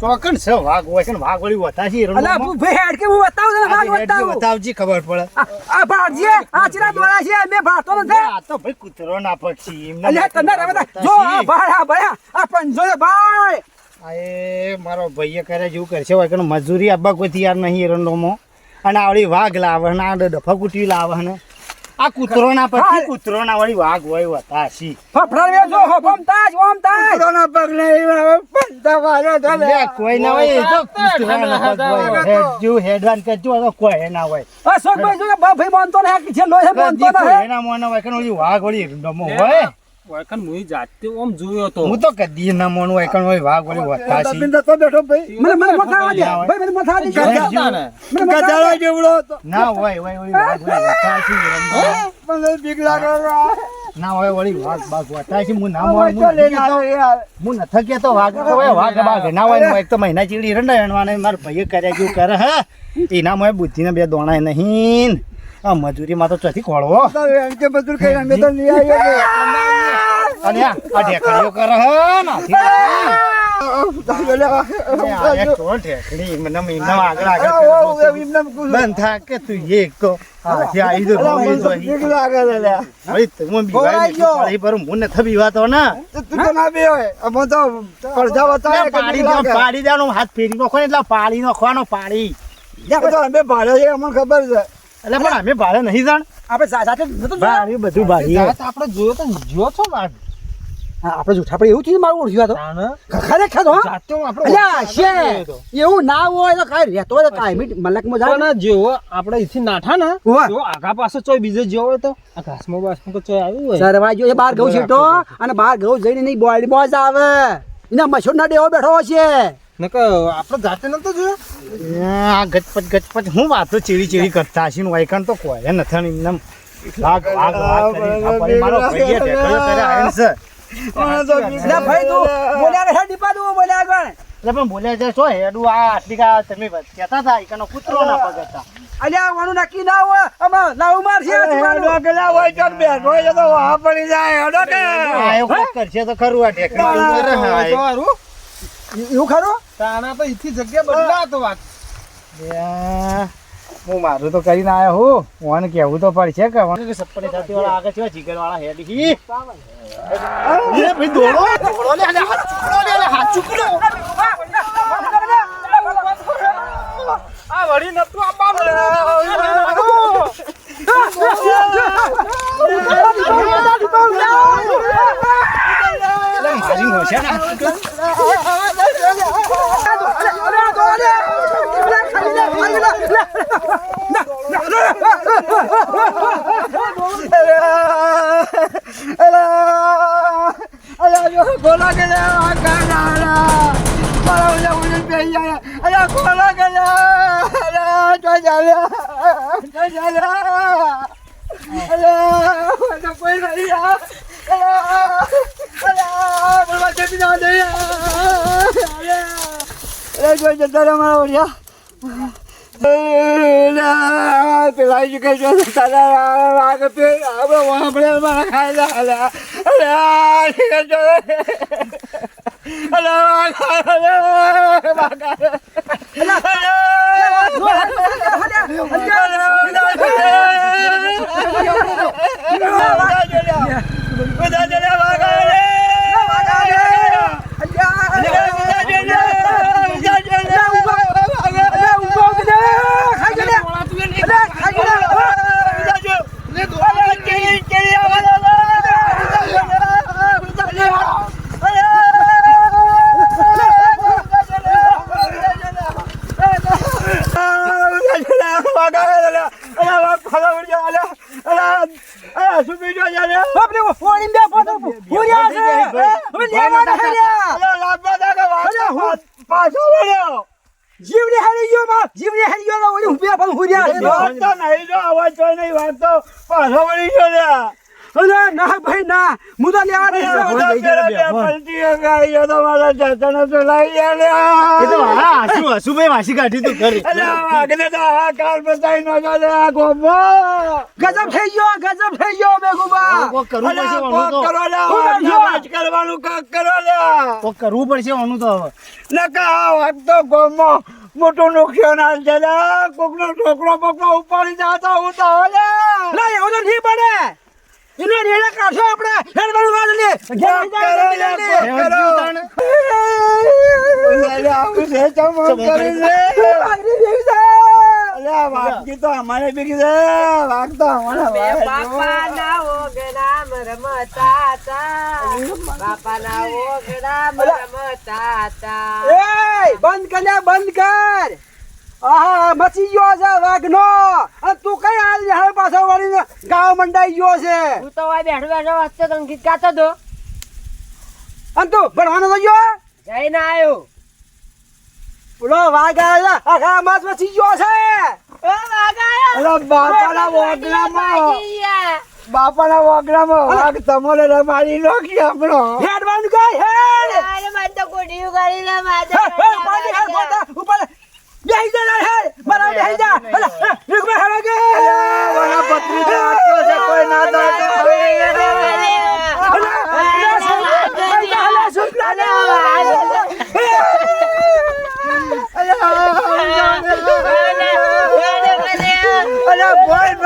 ચોકન છે વાઘ હોય કે વાઘ વળી વતાશી અલા ભાઈ હેડ કે હું બતાવું તને ભાગ બતાવું બતાવજી ખબર પડે આ ભાડજી આ ચીરા દોરા છે મે ભાતો નથી આ તો ભાઈ કૂતરો ના પડશી એમને અલ્યા તને રવા જો આ ભાઈ આ ભયા આ પંજો ને ભાઈ આએ મારો ભાઈએ કરે જેવું કરશે હોય કે મજૂરી આબા કોઈ તૈયાર નહીં એરંડોમાં અને આવડી વાઘ લાવે ને આ ડફા કુટી લાવે ને આ કૂતરો ના પછી કૂતરો ના વળી વાઘ હોય વતાશી ફફડા જો હો બમતાજ કૂતરો ના પગ નહીં પંતા વાળો ધલે કોઈ ના હોય એ તો કૂતરો ના પગ હોય હેડ જો હેડવાન કરજો કોઈ ના હોય આ સોકભાઈ જો ભાઈ માનતો ને કે છે લોહે માનતો ને એના મોના હોય કે વળી વાઘ વળી એરંડોમાં હોય વાયકન મુઈ જાતે ઓમ જોયો તો હું તો કદી ના મોનું હોય કે વળી વાઘ વળી વતાશી તો બેઠો ભાઈ મને મથા દે ભાઈ મને મથા દે મને ગજાળો જેવડો ના હોય વળી વાઘ વળી વતાશી મને બીક લાગે ના હોય વળી વાઘ બાઘ વતાશી હું ના હોય હું નથી કેતો વાઘ તો હોય વાઘ બાઘ ના હોય એક તો મહિના ચીડી રંડા એણવાને માર ભાઈએ કર્યા જેવું કરે હે એના મોય બુદ્ધિને બે દોણાય નહીં આ મજૂરીમાં તો ચોથી ખોળવો કે મજૂર કઈ અમે તો નહીં આવ્યો અને આ ઢેકડીઓ કરે હે નાથી બંધ થા કે તું એક તો પાડી દેવાનો હાથ ફેરી નાખો એટલે પાડી નાખવાનો પાડી અમે ભાડે છે અમને ખબર છે એટલે પણ અમે ભાડે નહીં જાણ આપણે સાથે ભાડે બધું ભાડી આપણે જોયો તો જો છો વાઘ આપણે જૂઠા આપણે એવું થયું મારું ઓળખ્યું તો ખરેખર જાતે એવું ના હોય તો કાંઈ રહેતો હોય તો કાંઈ મલકમાં જાય ના જેવો આપણે અહીંથી નાઠા ને હોવે. જો આગા પાસે ચોય બીજે જેવો હોય તો આ ઘાસમાં બાસમાં ચોય આવ્યું હોય સરવા જોઈએ બહાર ઘઉં છેટો અને બહાર ઘઉં જઈને નહીં બોડી મોજ આવે એના મશૂર ના ડેવો બેઠો છે નકર આપણે જાતે નતો જોયો આ ગચપચ હું વાતો ચીડી ચીડી કરતા હશે વાયકણ તો કોઈ નથી એમને વાઘ વાઘ વાઘ કરી મારો ભાઈએ ઢેકડીઓ કરે આયન છે ભાઈ તું બોલ્યા રે ડીપા તું બોલ્યા ગણ એટલે પણ બોલ્યા છે શું હેડું આ આટલી કા તમે કહેતા હતા એકાનો કૂતરો ના પગ હતા અલ્યા વાનું નક્કી ના હોય આમાં લાવ માર છે ગલા હોય તો બેઠો હોય તો વાહ પડી જાય હેડો કે આયો કોક કરશે તો ખરું આ ઢેકડી કરે હા એવું ખરું તાણા તો અહીંથી જગ્યા બદલાતો વાત હું મારું તો કરીને આવ્યો હું ઓન કેવું તો પડશે કે સપ્પડી થતી વાળા આગળ છે જીગર વાળા હેડી એ ભાઈ દોડો લે હાથ ચૂકડો લે હાથ ચૂકડો આ વળી નતું આપવાનું મારી હોશે ને બોલા કે પેલા કે જીવની હારી ગયો માં જીવની હારી ગયો ઓલી ઉભ્યા પણ હુર્યા નહીં જો અવાજ તો નહીં વાત તો પાછો વળી ગયો અરે ના ભાઈ ના હું તો લેવા દઈશ. એ તો હા હસુ ભાઈ વાસી કાઢી તું કરી ગજબ થઈ ગયો બેગુબા. કોક કરવું પડશે ઓનું તો કોક કરવું પડશે ઓનું તો હવે મોટું નુકસાન હાલ છે કોકનો છોકરો બોકરો ઉપાડી જતો હું તો ના એવું તો નહીં પડે. એને રેડે કાઢો આપણે હેડવાનું વાત લે. વાઘી તો અમારે બી છે વાઘ તો એય, બંધ કર લે, બંધ કર. આહા મચી ગયો છે વાઘનો. અને તું કઈ હાલ હાલ પાછો વળીને ગાવ મંડાઈ ગયો છે. હું તો આ બેઠો બેઠો વાંચતો તો ગીત ગાતો હતો. અને તું ભણવાનો તો ગયો. જઈને આવ્યો. બોલો વાઘ આવ્યા આખા માસ મચી ગયો છે. બાપાના વગડામાં વાઘ તમારે રમાડી નાખી આપણો હેડ બંધ કર હેડ. અરે મને તો કોડિયું કરી લે માથે. હેડ પાણી હેડ ગોતા ઉપર બેહી જા હેડ બરાબર બેહી જા. અલા એક બે હેડ કે વાળા પત્રી તો આટલો છે કોઈ ના તો બોલ